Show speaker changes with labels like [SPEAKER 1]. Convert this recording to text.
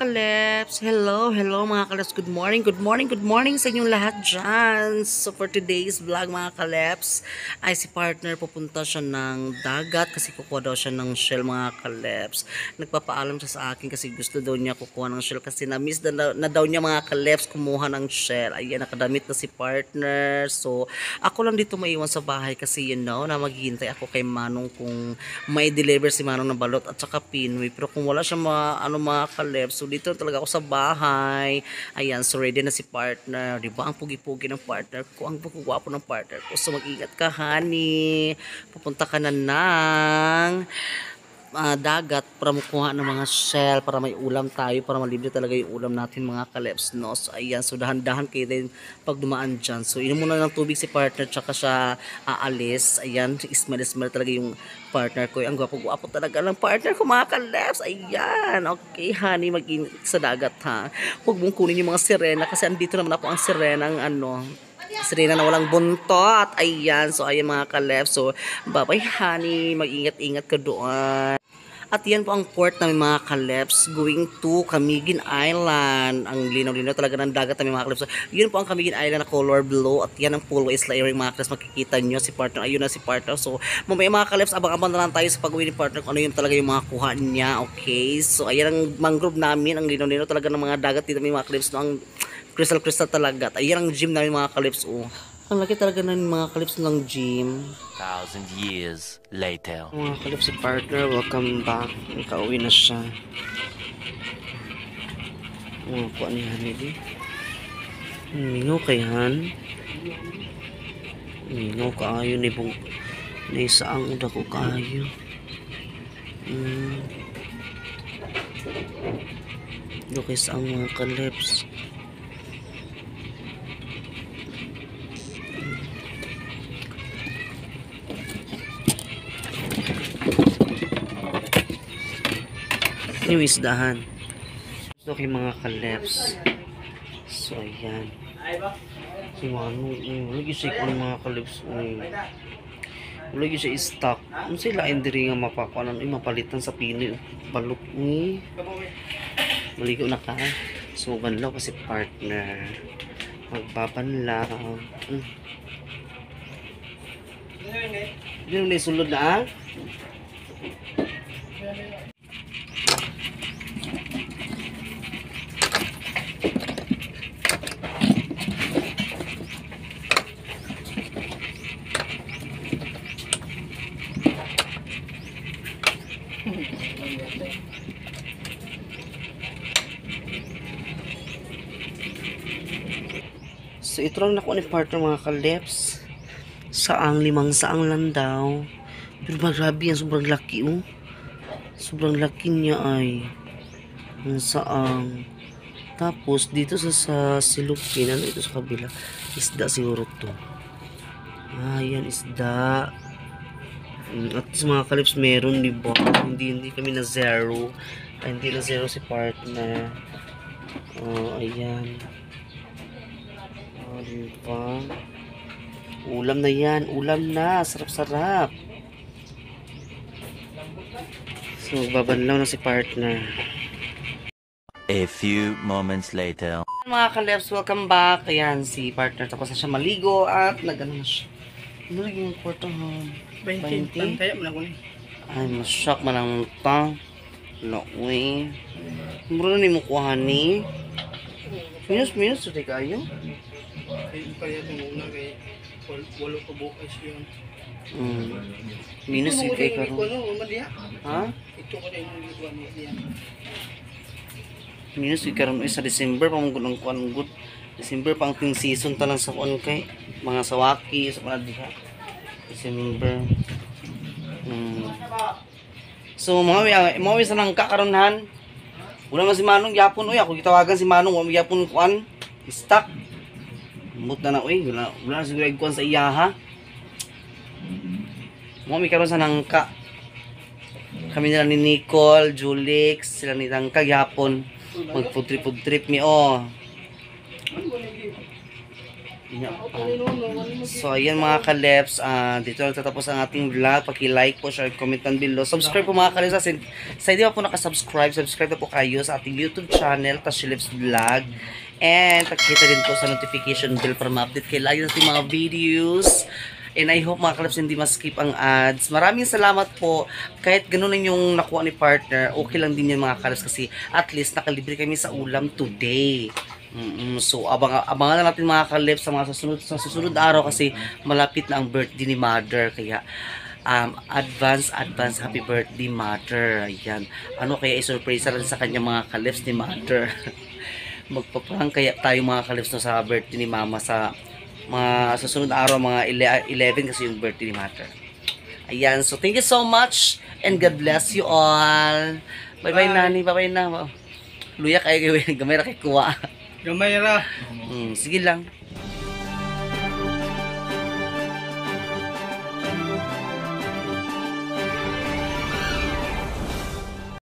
[SPEAKER 1] kaleps! Hello mga kaleps! Good morning sa inyong lahat dyan! So for today's vlog mga kaleps, ay si partner pupunta siya ng dagat kasi kukuha daw siya ng shell mga kaleps. Nagpapaalam siya sa akin kasi gusto daw niya kukuha ng shell kasi na-miss na daw niya mga kaleps kumuha ng shell. Ayan, nakadamit na si partner. So ako lang dito maiwan sa bahay kasi na maghihintay ako kay Manong kung may deliver si Manong ng balot at saka Pinoy. Pero kung wala siya mga kalep, so dito talaga ako sa bahay. Ayan, so ready na si partner. Diba? Ang pugi-pugi ng partner ko. Ang gwapo ng partner ko. So mag-ingat ka, honey. Pupunta ka na ng dagat para makuha ng mga shell para may ulam tayo, para malibre talaga yung ulam natin mga kaleps, no? So ayan, so dahan-dahan kayo din pag dumaan dyan. So inom muna ng tubig si partner tsaka siya aalis. Ayan, smell talaga yung partner ko. Ang gwapo-gwapo talaga ng partner ko mga kaleps. Ayan, okay honey, mag-ingat sa dagat ha. Huwag mong kunin yung mga sirena kasi andito naman ako ang sirena ng sirena na walang buntot. Ayan, so ayan mga kalef. So bye-bye honey, mag-ingat-ingat ka doon. At yan po ang port namin mga kaleps going to Camiguin Island. Ang linaw-linaw talaga ng dagat namin mga kaleps. So, yun po ang Camiguin Island na color blue. At yan ang Pulo Isla area mga kaleps. Makikita nyo si partner. Ayun na si partner. So mamaya mga kaleps, abang-abang na lang tayo sa pag-uwi ni partner kung ano yung talaga yung mga kuha niya. Okay, so ayan ang mangrove namin. Ang linaw-linaw talaga ng mga dagat dito mga kaleps. No? Ang crystal talaga. At ayan ang gym namin mga kaleps. Oh. Ang laki talaga ng mga kalips ng gym.
[SPEAKER 2] 1,000 years later.
[SPEAKER 1] Mga kalips si partner, welcome back. Nakauwi na siya. Kuha ni Hanili. Mingaw kay Han. Mingaw kaayo ni bong naisaang uda ko kaayo. Kay saang mga kalips. Yung isdahan. So kay mga kaleps. So ayan. Si Manong, lagi siya kung mga kaleps. Lagi siya stock. Ano sila hindi nga mapakuanan. Mapalitan sa Pinoy. Balok ni. Maligo na ka. So banlaw kasi partner. Magbabanlaw. Hindi na sulod na So ito lang nakuha ni partner mga kaleps. Saang 5 saang lang daw. Pero grabe yan, sobrang laki Sobrang laki niya ay. Ang saang. Tapos dito sa silupin, ano ito sa kabila? Isda siguro to. Yan isda. At sa mga kaleps meron, diba? Hindi kami na zero. Hindi na zero si partner. Ayan. Diba? Ulam na yan. Ulam na. Sarap-sarap. So, babanlaw na si partner.
[SPEAKER 2] A few moments later.
[SPEAKER 1] Mga kaleps, welcome back. Ayan, si partner. Tapos na siya maligo at nag-ano na siya. Ano lagi yung kwarto ha? 20?
[SPEAKER 3] Kaya mo na ko ni.
[SPEAKER 1] Ay, masyak man ang ta. Laoy. Muro na ni mo kuha ni. Minus, suday kayo.
[SPEAKER 3] Kaya itong una kay walo ka bukas yun.
[SPEAKER 1] Minus yung kay karon.
[SPEAKER 3] Ano, maliya?
[SPEAKER 1] Ha?
[SPEAKER 3] Ito ko na yung liguan niya.
[SPEAKER 1] Minus yung karon sa December pa mong gunang kuan good. December pa ang king season talang sa kuan kay mga sawaki sa mga diha. December. So mga sa nang kakaronhan. Wala man si Manong yapon uy, ako gitawagan si Manong wa yapon kuan. Stock. Mut na uy, wala na siguro kuan sa iya ha. Mo mi karon sa nangka. Kami nila ni Nicole, Julix, sila ni Tangka gyapon. Mag food trip mi So, ayan mga kaleps, dito na tatapos ang ating vlog. Paki-like po, share, comment down below. Subscribe po mga kaleps. Sa hindi pa po nakasubscribe, subscribe na po kayo sa ating YouTube channel, Tashilips Vlog. And pakita din po sa notification bell para ma-update kayo lagi sa ating mga videos. And I hope mga kaleps hindi ma-skip ang ads. Maraming salamat po. Kahit ganun lang yung nakuha ni partner, okay lang din yan mga kaleps kasi at least nakalibre kami sa ulam today. So, abangan na natin mga kaleps sa mga susunod araw kasi malapit na ang birthday ni Mother. Kaya, advance happy birthday Mother. Ayan. Ano kaya i-surprise rin sa kanya mga kaleps ni Mother. Magpaparang kaya tayo mga kaleps no, sa birthday ni Mama sa mga susunod araw, mga 11 kasi yung birthday ni Mother. Ayan. So, thank you so much and God bless you all. Bye-bye, Nani. Bye-bye na. Luya kayo gamay ra kay kuha.
[SPEAKER 3] Gamay ra.
[SPEAKER 1] Sige lang.